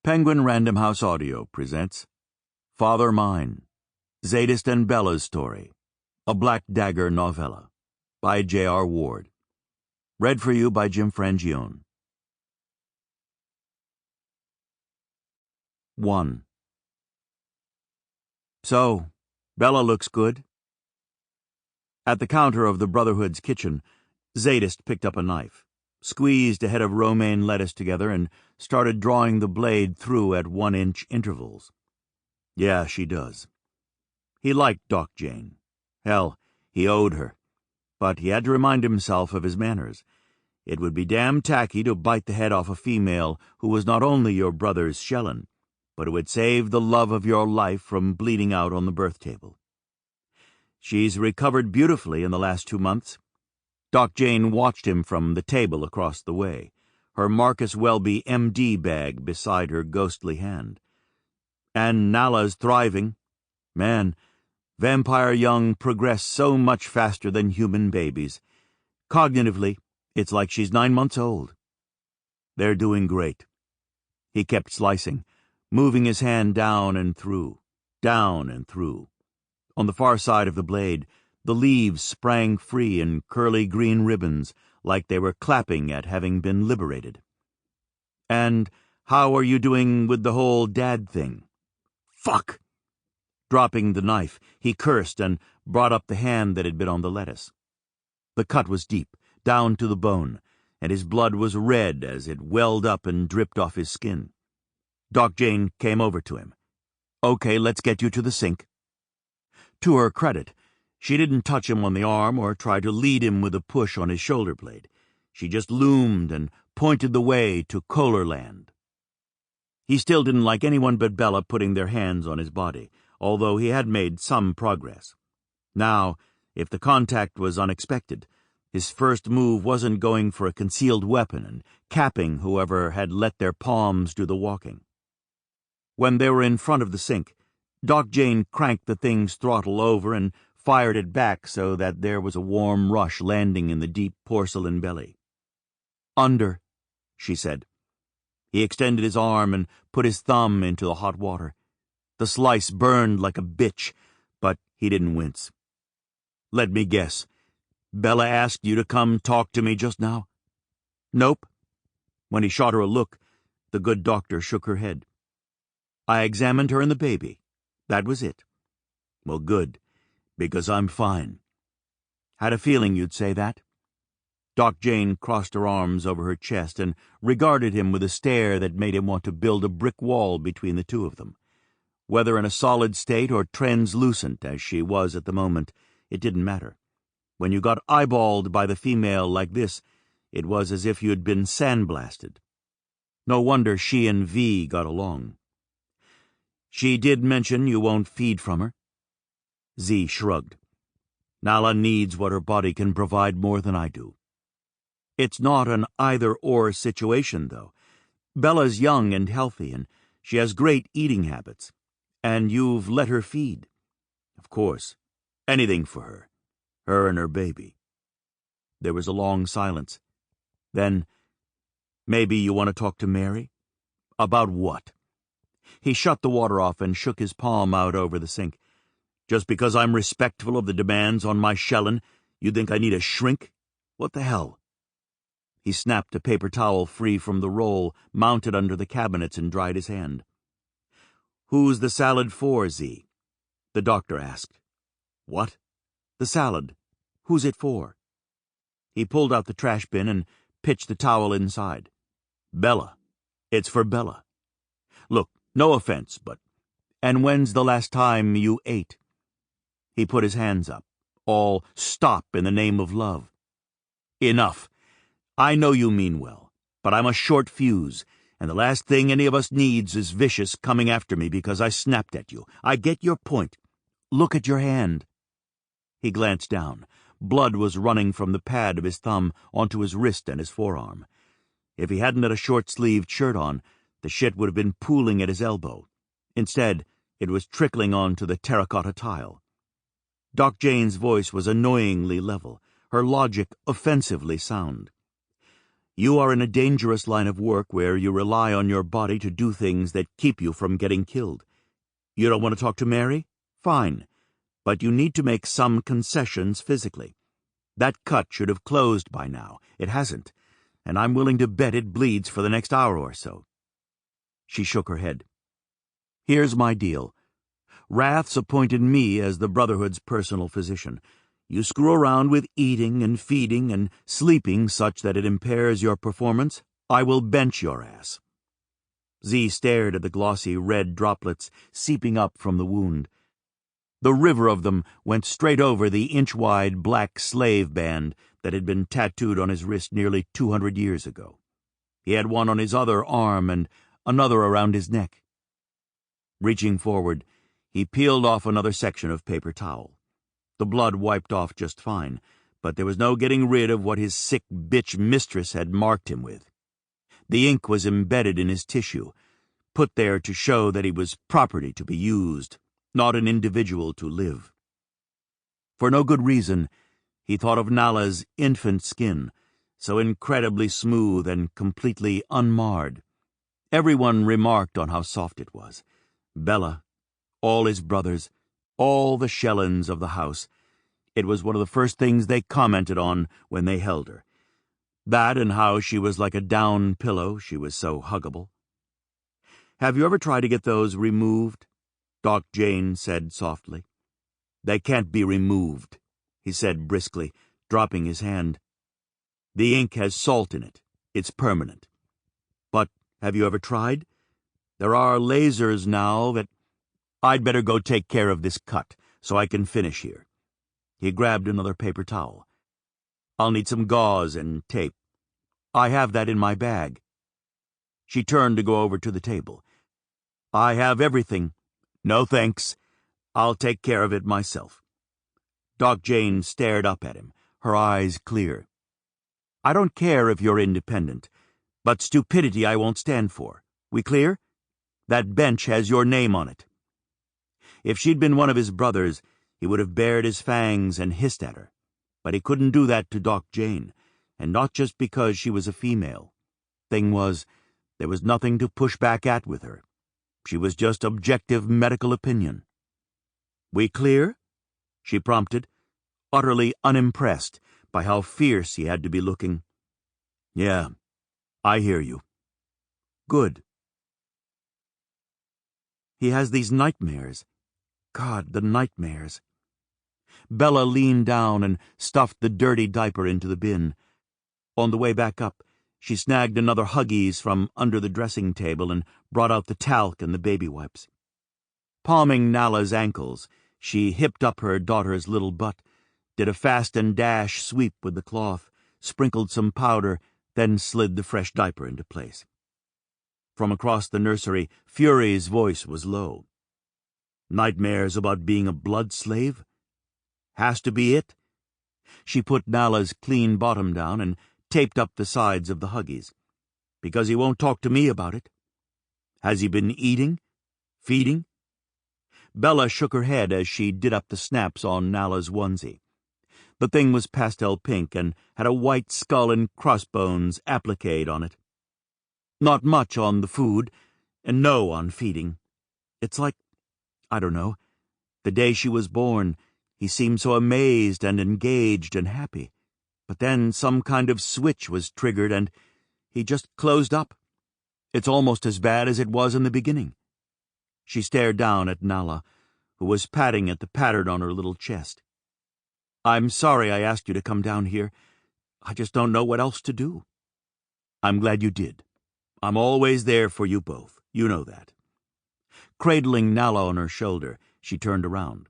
Penguin Random House Audio presents Father Mine, Zsadist and Bella's Story, a Black Dagger Novella, by J.R. Ward. Read for you by Jim Frangione. 1. So, Bella looks good? At the counter of the Brotherhood's kitchen, Zsadist picked up a knife, squeezed a head of romaine lettuce together, and started drawing the blade through at 1-inch intervals. Yeah, she does. He liked Doc Jane. Hell, he owed her. But he had to remind himself of his manners. It would be damn tacky to bite the head off a female who was not only your brother's shellan, but who would save the love of your life from bleeding out on the birth table. She's recovered beautifully in the last 2 months. Doc Jane watched him from the table across the way, her Marcus Welby M.D. bag beside her ghostly hand. And Nalla's thriving. Man, vampire young progress so much faster than human babies. Cognitively, it's like she's 9 months old. They're doing great. He kept slicing, moving his hand down and through, down and through. On the far side of the blade, the leaves sprang free in curly green ribbons, like they were clapping at having been liberated. And how are you doing with the whole dad thing? Fuck! Dropping the knife, he cursed and brought up the hand that had been on the lettuce. The cut was deep, down to the bone, and his blood was red as it welled up and dripped off his skin. Doc Jane came over to him. Okay, let's get you to the sink. To her credit, she didn't touch him on the arm or try to lead him with a push on his shoulder blade. She just loomed and pointed the way to Kohlerland. He still didn't like anyone but Bella putting their hands on his body, although he had made some progress. Now, if the contact was unexpected, his first move wasn't going for a concealed weapon and capping whoever had let their palms do the walking. When they were in front of the sink, Doc Jane cranked the thing's throttle over and fired it back so that there was a warm rush landing in the deep porcelain belly. Under, she said. He extended his arm and put his thumb into the hot water. The slice burned like a bitch, but he didn't wince. Let me guess. Bella asked you to come talk to me just now? Nope. When he shot her a look, the good doctor shook her head. I examined her and the baby. That was it. Well, good, because I'm fine. Had a feeling you'd say that. Doc Jane crossed her arms over her chest and regarded him with a stare that made him want to build a brick wall between the two of them. Whether in a solid state or translucent, as she was at the moment, it didn't matter. When you got eyeballed by the female like this, it was as if you'd been sandblasted. No wonder she and V got along. She did mention you won't feed from her. Z shrugged. Nalla needs what her body can provide more than I do. It's not an either-or situation, though. Bella's young and healthy, and she has great eating habits. And you've let her feed. Of course. Anything for her. Her and her baby. There was a long silence. Then, maybe you want to talk to Mary? About what? He shut the water off and shook his palm out over the sink. Just because I'm respectful of the demands on my shellan, you think I need a shrink? What the hell? He snapped a paper towel free from the roll mounted under the cabinets and dried his hand. Who's the salad for, Z? The doctor asked. What? The salad. Who's it for? He pulled out the trash bin and pitched the towel inside. Bella. It's for Bella. Look, no offense, but... And when's the last time you ate? He put his hands up. All stop in the name of love. Enough. I know you mean well, but I'm a short fuse, and the last thing any of us needs is vicious coming after me because I snapped at you. I get your point. Look at your hand. He glanced down. Blood was running from the pad of his thumb onto his wrist and his forearm. If he hadn't had a short-sleeved shirt on, the shit would have been pooling at his elbow. Instead, it was trickling onto the terracotta tile. Doc Jane's voice was annoyingly level, her logic offensively sound. You are in a dangerous line of work where you rely on your body to do things that keep you from getting killed. You don't want to talk to Mary? Fine. But you need to make some concessions physically. That cut should have closed by now. It hasn't, and I'm willing to bet it bleeds for the next hour or so. She shook her head. Here's my deal. Wrath's appointed me as the Brotherhood's personal physician. You screw around with eating and feeding and sleeping such that it impairs your performance, I will bench your ass. Z stared at the glossy red droplets seeping up from the wound. The river of them went straight over the inch-wide black slave band that had been tattooed on his wrist nearly 200 years ago. He had one on his other arm and another around his neck. Reaching forward, he peeled off another section of paper towel. The blood wiped off just fine, but there was no getting rid of what his sick bitch mistress had marked him with. The ink was embedded in his tissue, put there to show that he was property to be used, not an individual to live. For no good reason, he thought of Nalla's infant skin, so incredibly smooth and completely unmarred. Everyone remarked on how soft it was. Bella, all his brothers, all the shellans of the house. It was one of the first things they commented on when they held her. That and how she was like a down pillow, she was so huggable. Have you ever tried to get those removed? Doc Jane said softly. They can't be removed, he said briskly, dropping his hand. The ink has salt in it. It's permanent. But have you ever tried? There are lasers now that... I'd better go take care of this cut, so I can finish here. He grabbed another paper towel. I'll need some gauze and tape. I have that in my bag. She turned to go over to the table. I have everything. No thanks. I'll take care of it myself. Doc Jane stared up at him, her eyes clear. I don't care if you're independent, but stupidity I won't stand for. We clear? That bench has your name on it. If she'd been one of his brothers, he would have bared his fangs and hissed at her. But he couldn't do that to Doc Jane, and not just because she was a female. Thing was, there was nothing to push back at with her. She was just objective medical opinion. We clear? She prompted, utterly unimpressed by how fierce he had to be looking. Yeah, I hear you. Good. He has these nightmares. God, the nightmares. Bella leaned down and stuffed the dirty diaper into the bin. On the way back up, she snagged another Huggies from under the dressing table and brought out the talc and the baby wipes. Palming Nalla's ankles, she hipped up her daughter's little butt, did a fast and dash sweep with the cloth, sprinkled some powder, then slid the fresh diaper into place. From across the nursery, Fury's voice was low. Nightmares about being a blood slave? Has to be it? She put Nalla's clean bottom down and taped up the sides of the Huggies. Because he won't talk to me about it? Has he been eating? Feeding? Bella shook her head as she did up the snaps on Nalla's onesie. The thing was pastel pink and had a white skull and crossbones appliqued on it. Not much on the food, and no on feeding. It's like, I don't know, the day she was born, he seemed so amazed and engaged and happy. But then some kind of switch was triggered and he just closed up. It's almost as bad as it was in the beginning. She stared down at Nalla, who was patting at the pattern on her little chest. I'm sorry I asked you to come down here. I just don't know what else to do. I'm glad you did. I'm always there for you both. You know that. Cradling Nalla on her shoulder, she turned around.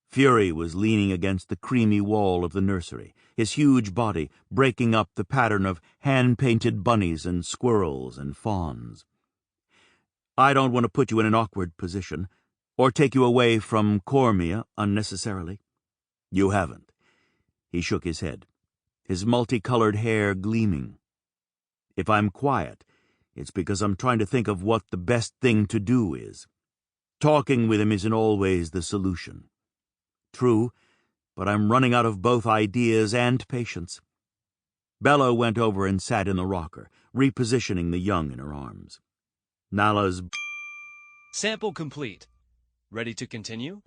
Fury was leaning against the creamy wall of the nursery, his huge body breaking up the pattern of hand-painted bunnies and squirrels and fawns. I don't want to put you in an awkward position, or take you away from Cormia unnecessarily. You haven't. He shook his head, his multicolored hair gleaming. If I'm quiet, it's because I'm trying to think of what the best thing to do is. Talking with him isn't always the solution. True, but I'm running out of both ideas and patience. Bella went over and sat in the rocker, repositioning the young in her arms. Nalla's Sample complete. Ready to continue?